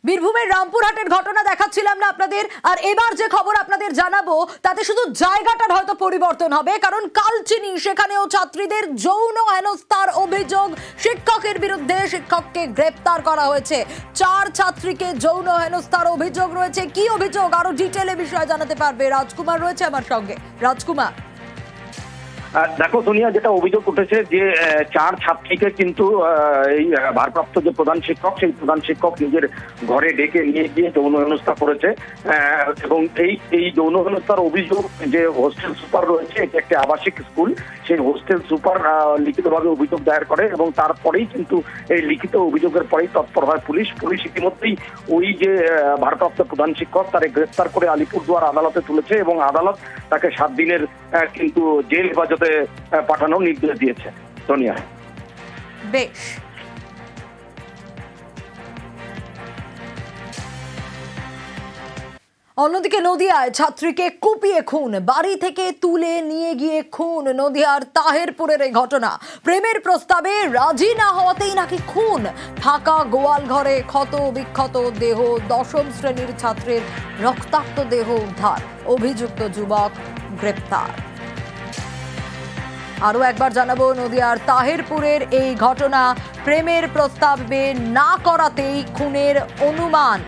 বীরভূমের রামপুরহাটের ঘটনা দেখাচ্ছিলাম না আপনাদের, আর এবার যে খবর আপনাদের জানাবো তাতে শুধু জায়গাটার হয়তো পরিবর্তন হবে, কারণ কালচিনি সেখানেও ছাত্রীদের যৌন হেনস্থার অভিযোগ শিক্ষকের বিরুদ্ধে। শিক্ষককে গ্রেপ্তার করা হয়েছে। 4 ছাত্রীকে যৌন হেনস্থার অভিযোগ রয়েছে। কি অভিযোগ আরো ডিটেলে বিষয়ে জানাতে পারবে রাজকুমার, রয়েছে আমার সঙ্গে। রাজকুমার, দেখো সোনিয়া, যেটা অভিযোগ উঠেছে যে 4 ছাত্রীকে কিন্তু এই ভারপ্রাপ্ত যে প্রধান শিক্ষক, সেই প্রধান শিক্ষক নিজের ঘরে ডেকে নিয়ে গিয়ে যৌন হেনস্থা করেছে। এবং এই যৌন হেনস্থার অভিযোগ যে হোস্টেল সুপার রয়েছে, এটি একটি আবাসিক স্কুল, সেই হোস্টেল সুপার লিখিতভাবে অভিযোগ দায়ের করে এবং তারপরেই কিন্তু এই লিখিত অভিযোগের পরেই তৎপর হয় পুলিশ। পুলিশ ইতিমধ্যেই ওই যে ভারপ্রাপ্ত প্রধান শিক্ষক তারে গ্রেফতার করে আলিপুরদুয়ার আদালতে তুলেছে এবং আদালত তাকে 7 দিনের কিন্তু জেল হেফাজতে পাঠানোর নির্দেশ দিয়েছে। সোনিয়া, বেশ। অন্যদিকে নদিয়ায় ছাত্রীকে কুপিয়ে খুন, বাড়ি থেকে তুলে নিয়ে গিয়ে খুন। নদিয়ার তাহেরপুরের এই ঘটনা। প্রেমের প্রস্তাবে রাজি না হওয়াতেই নাকি খুন। ফাঁকা গোয়াল ঘরে ক্ষত বিক্ষত দেহ, 10ম শ্রেণীর ছাত্রের রক্তাক্ত দেহ উদ্ধার। অভিযুক্ত যুবক গ্রেপ্তার। আরো একবার জানাবো, নদিয়ার তাহেরপুরের এই ঘটনা। প্রেমের প্রস্তাবে না করাতেই খুনের অনুমান।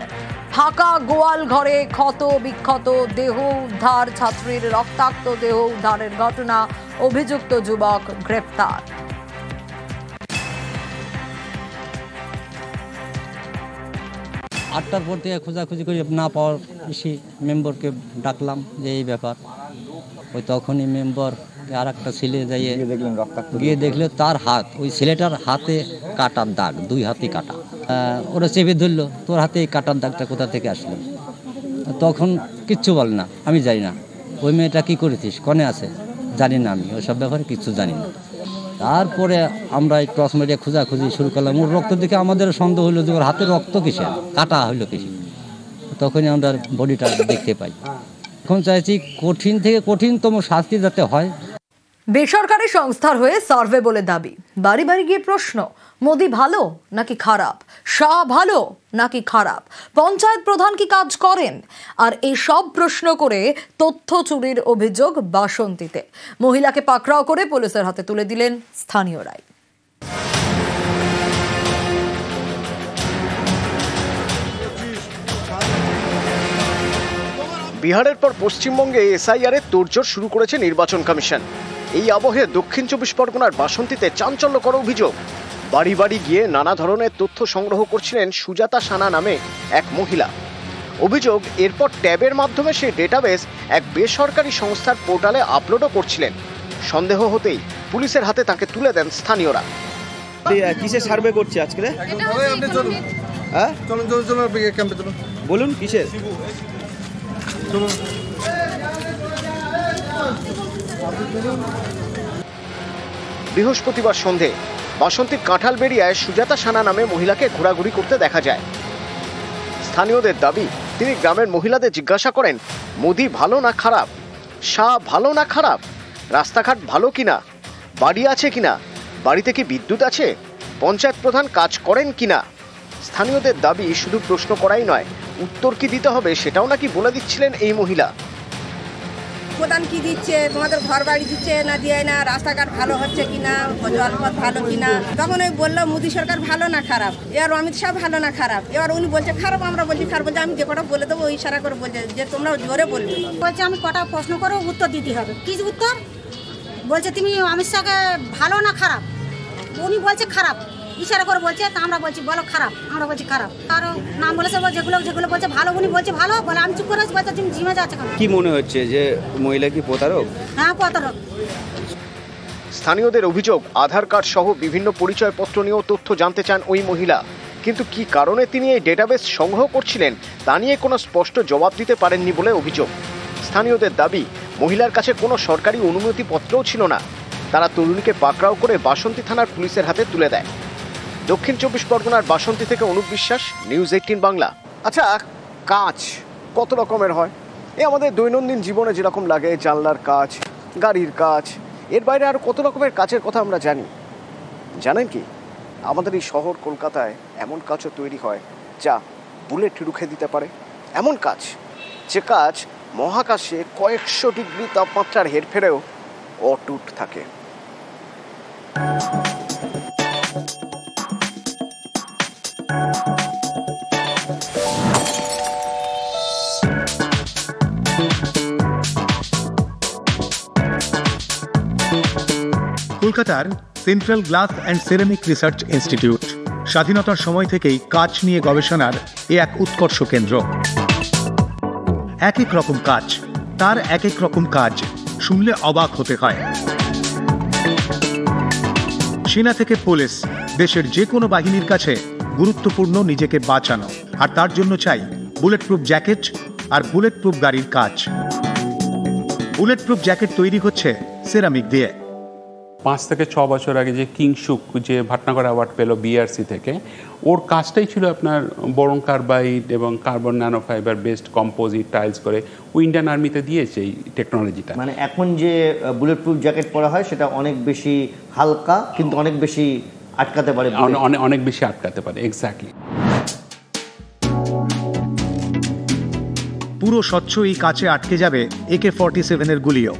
ফাঁকা গোয়াল ঘরে ক্ষত বিক্ষত দেহ উদ্ধার, ছাত্রীর রক্তাক্ত দেহ উদ্ধারের ঘটনা। অভিযুক্ত যুবক গ্রেপ্তার। 8টার পর থেকে খোঁজাখুঁজি করে না পাওয়ার এসে মেম্বারকে ডাকলাম যে এই ব্যাপার। ওই তখনই মেম্বার আর একটা ছেলে যাইয়ে গিয়ে দেখলো তার হাত, ওই ছেলেটার হাতে কাটার দাগ, 2 হাতে কাটা। ওরা চেপে ধরলো, তোর হাতে এই কাটার দাগটা কোথা থেকে আসলো? তখন কিচ্ছু বলে না, আমি জানি না। ওই মেয়েটা কী করেছিস, কনে আছে, জানি না, আমি ওইসব ব্যাপারে কিচ্ছু জানি না। তারপরে আমরা এই টর্চ মেরে খোঁজাখুঁজি শুরু করলাম। ওর রক্ত দেখে আমাদের সন্দেহ হলো যে ওর হাতে রক্ত কিসে, কাটা হইলো কিসে। তখনই আমরা বডিটা দেখতে পাই। এখন চাইছি কঠিন থেকে কঠিনতম শাস্তি যাতে হয়। বেসরকারি সংস্থার হয়ে সার্ভে বলে দাবি। বাড়ি বাড়ি গিয়ে প্রশ্ন, মোদি ভালো নাকি খারাপ, শাহ ভালো নাকি খারাপ, পঞ্চায়েত প্রধান কি কাজ করেন? আর এই সব প্রশ্ন করে তথ্য চুরির অভিযোগ বাসন্তীতে। মহিলাকে পাকড়াও করে পুলিশের হাতে তুলে দিলেন স্থানীয়রাই। বিহারের পর পশ্চিমবঙ্গে এসআইআর এর তোড়জোড় শুরু করেছে নির্বাচন কমিশন। এই আবহে দক্ষিণ 24 পরগনার বাসন্তীতে চাঞ্চল্যকর অভিযোগ। বাড়ি বাড়ি গিয়ে নানা ধরনের তথ্য সংগ্রহ করছিলেন সুজাতা সানা নামে এক মহিলা। অভিযোগ, এরপর ট্যাবের মাধ্যমে সেই ডেটাবেস এক বেসরকারি সংস্থার পোর্টালে আপলোডও করছিলেন। সন্দেহ হতেই পুলিশের হাতে তাকে তুলে দেন স্থানীয়রা। কিসের সার্ভে করছে আজকে? হ্যাঁ, বলুন কিসের? বৃহস্পতিবার সন্ধে বাসন্তীর কাঁঠালবেড়িয়ায় সুজাতা সানা নামে মহিলাকে ঘোরাঘুরি করতে দেখা যায়। স্থানীয়দের দাবি, তিনি গ্রামের মহিলাদের জিজ্ঞাসা করেন মোদি ভালো না খারাপ, শাহ ভালো না খারাপ, রাস্তাঘাট ভালো কিনা, বাড়ি আছে কিনা, বাড়িতে কি বিদ্যুৎ আছে, পঞ্চায়েত প্রধান কাজ করেন কিনা। স্থানীয়দের দাবি, শুধু প্রশ্ন করাই নয়, উত্তর কি দিতে হবে সেটাও নাকি বলে দিচ্ছিলেন এই মহিলা। প্রধান কি দিচ্ছে, তোমাদের ঘর বাড়ি দিচ্ছে না দিয়ে না, রাস্তাঘাট ভালো হচ্ছে কিনা, জলপথ ভালো কিনা। তখন ওই বললো মোদী সরকার ভালো না খারাপ, এবার অমিত শাহ ভালো না খারাপ। এবার উনি বলছে খারাপ, আমরা বলছি খারাপ। বলছে আমি যে কটা বলে দেবো ওই ইশারা করে বলছে যে তোমরা জোরে বলবে। বলছে আমি কটা প্রশ্ন করে উত্তর দিতে হবে। কি উত্তর? বলছে তুমি অমিত শাহকে ভালো না খারাপ। উনি বলছে খারাপ, ইশারা করে বলছে। তা আমরা বলছি বলো খারাপ, আমরা বলছি খারাপ। আরো নাম বলেছে, যেগুলো যেগুলো বলছে ভালো, উনি বলছে ভালো। বলে আমি চুপ করে বলছে তুমি জিমে যাচ্ছে কেন? কি মনে হচ্ছে যে মহিলা কি প্রতারক? হ্যাঁ, প্রতারক। স্থানীয়দের অভিযোগ, আধার কার্ড সহ বিভিন্ন পরিচয়পত্র নিয়েও তথ্য জানতে চান ওই মহিলা। কিন্তু কি কারণে তিনি এই ডেটাবেস সংগ্রহ করছিলেন তা নিয়ে কোনো স্পষ্ট জবাব দিতে পারেননি বলে অভিযোগ। স্থানীয়দের দাবি, মহিলার কাছে কোনো সরকারি অনুমতিপত্রও ছিল না। তারা তরুণীকে পাকড়াও করে বাসন্তী থানার পুলিশের হাতে তুলে দেয়। দক্ষিণ 24 পরগনার বাসন্তী থেকে অনুপ বিশ্বাস, নিউজ 18 বাংলা। আচ্ছা, কাজ কত রকমের হয়? আমাদের দৈনন্দিন জীবনে যেরকম লাগে, জানলার কাজ, গাড়ির কাজ, এর বাইরে আর কত রকমের কাজের কথা আমরা জানি। জানেন কি, আমাদের এই শহর কলকাতায় এমন কাজও তৈরি হয় যা বুলেট রুখে দিতে পারে? এমন কাজ, যে কাজ মহাকাশে কয়েকশো ডিগ্রি তাপমাত্রার হেরফেরেও অটুট থাকে। কলকাতার central glass and ceramic research institute স্বাধীনতার সময় থেকেই কাচ নিয়ে গবেষণার এক উৎকর্ষ কেন্দ্র। এক এক রকম কাজ, তার এক এক রকম কাজ, শুনলে অবাক হতে হয়। সেনা থেকে পুলিশ, দেশের যে কোনো বাহিনীর কাছে গুরুত্বপূর্ণ নিজেকে বাঁচানো, আর তার জন্য চাই বুলেট প্রুফ জ্যাকেট আর বুলেট প্রুফ গাড়ির কাজ। বুলেট প্রুফ জ্যাকেট তৈরি হচ্ছে সেরামিক দিয়ে। 5 থেকে 6 বছর আগে যে কিংশুক যে ভাটনাগর অ্যাওয়ার্ড পেল বিআরসি থেকে, ওর কাজটাই ছিল আপনার বোরন কার্বাইড এবং carbon nano fibre based composite tiles করে ও ইন্ডিয়ান আর্মিতে দিয়েছে এই টেকনোলজিটা। মানে এখন যে বুলেট প্রুফ জ্যাকেট পরা হয় সেটা অনেক বেশি হালকা, কিন্তু অনেক বেশি আটকাতে পারে, অনেক বেশি আটকাতে পারে। এক্স্যাক্টলি। পুরো স্বচ্ছ এই কাচে আটকে যাবে AK-47 এর গুলিও।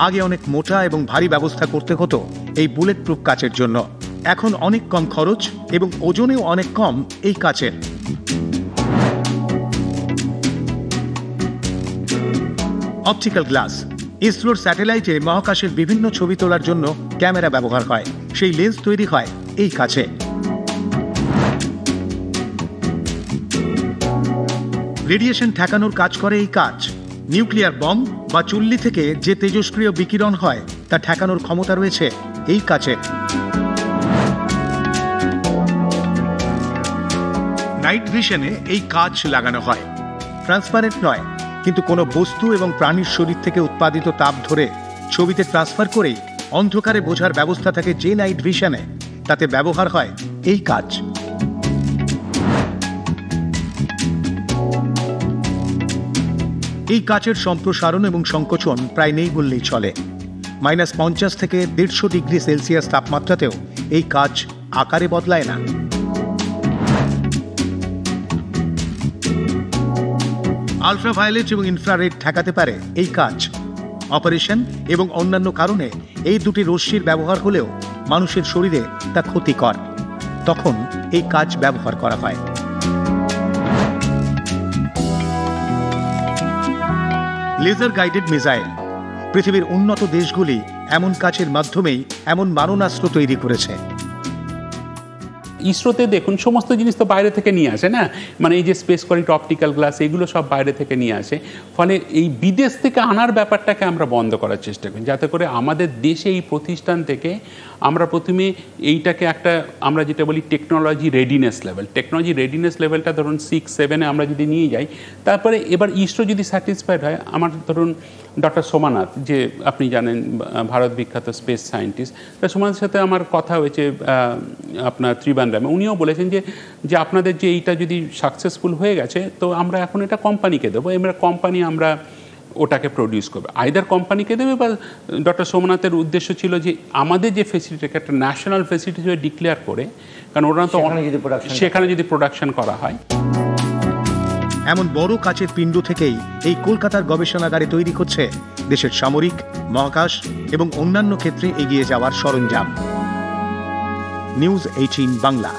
আগে অনেক মোটা এবং ভারী ব্যবস্থা করতে হতো এই বুলেট প্রুফ কাচের জন্য। এখন অনেক কম খরচ এবং ওজনেও অনেক কম এই কাচের। Optical glass. ইসরোর স্যাটেলাইটে মহাকাশের বিভিন্ন ছবি তোলার জন্য ক্যামেরা ব্যবহার হয়, সেই লেন্স তৈরি হয় এই কাচে। রেডিয়েশন ঠেকানোর কাজ করে এই কাচ। নিউক্লিয়ার বম বা চুল্লি থেকে যে তেজস্ক্রিয় বিকিরণ হয় তা ঠেকানোর ক্ষমতা রয়েছে এই কাচের। নাইট ভিশনে এই কাচ লাগানো হয়। ট্রান্সপারেন্ট নয়, কিন্তু কোনো বস্তু এবং প্রাণীর শরীর থেকে উৎপাদিত তাপ ধরে ছবিতে ট্রান্সফার করেই অন্ধকারে বোঝার ব্যবস্থা থাকে যে নাইট ভিশনে, তাতে ব্যবহার হয় এই কাচ। এই কাচের সম্প্রসারণ এবং সংকোচন প্রায় নেই বললেই চলে। -50 থেকে 150 ডিগ্রি সেলসিয়াস তাপমাত্রাতেও এই কাচ আকারে বদলায় না। আলট্রাভায়োলেট এবং ইনফ্রারেড ঠেকাতে পারে এই কাচ। অপারেশন এবং অন্যান্য কারণে এই দুটি রশ্মির ব্যবহার হলেও মানুষের শরীরে তা ক্ষতিকর, তখন এই কাচ ব্যবহার করা হয়। Laser guided missile. পৃথিবীর উন্নত দেশগুলি এমন কাচের মাধ্যমেই এমন মারণাস্ত্র তৈরি করেছে। ইসরোতে দেখুন সমস্ত জিনিস তো বাইরে থেকে নিয়ে আসে না, মানে এই যে স্পেস কোয়ালিটি অপটিক্যাল গ্লাস এগুলো সব বাইরে থেকে নিয়ে আসে। ফলে এই বিদেশ থেকে আনার ব্যাপারটাকে আমরা বন্ধ করার চেষ্টা করি, যাতে করে আমাদের দেশে এই প্রতিষ্ঠান থেকে আমরা প্রথমে এইটাকে একটা আমরা যেটা বলি technology readiness level, technology readiness লেভেলটা ধরুন 6-7-এ আমরা যদি নিয়ে যাই, তারপরে এবার ইসরো যদি স্যাটিসফাইড হয়, আমার ধরুন ডক্টর সোমানাথ, যে আপনি জানেন ভারত বিখ্যাত স্পেস সায়েন্টিস্ট, সোমানাথের সাথে আমার কথা হয়েছে আপনার ত্রিবান্দ্রামে। উনিও বলেছেন যে আপনাদের যে এইটা যদি সাকসেসফুল হয়ে গেছে, তো আমরা এখন এটা কোম্পানিকে দেবো, এবার কোম্পানি আমরা ওটাকে প্রডিউস করবে, আইদার কোম্পানিকে দেবে বা ডক্টর সোমনাথের উদ্দেশ্য ছিল যে আমাদের যে ফেসিলিটিকে একটা ন্যাশনাল ফেসিলিটি হিসেবে ডিক্লেয়ার করে, কারণ ওরা তো সেখানে যদি প্রোডাকশন করা হয়। এমন বড় কাচের পিণ্ড থেকেই এই কলকাতার গবেষণাগারে তৈরি হচ্ছে দেশের সামরিক, মহাকাশ এবং অন্যান্য ক্ষেত্রে এগিয়ে যাওয়ার সরঞ্জাম। নিউজ 18 বাংলা।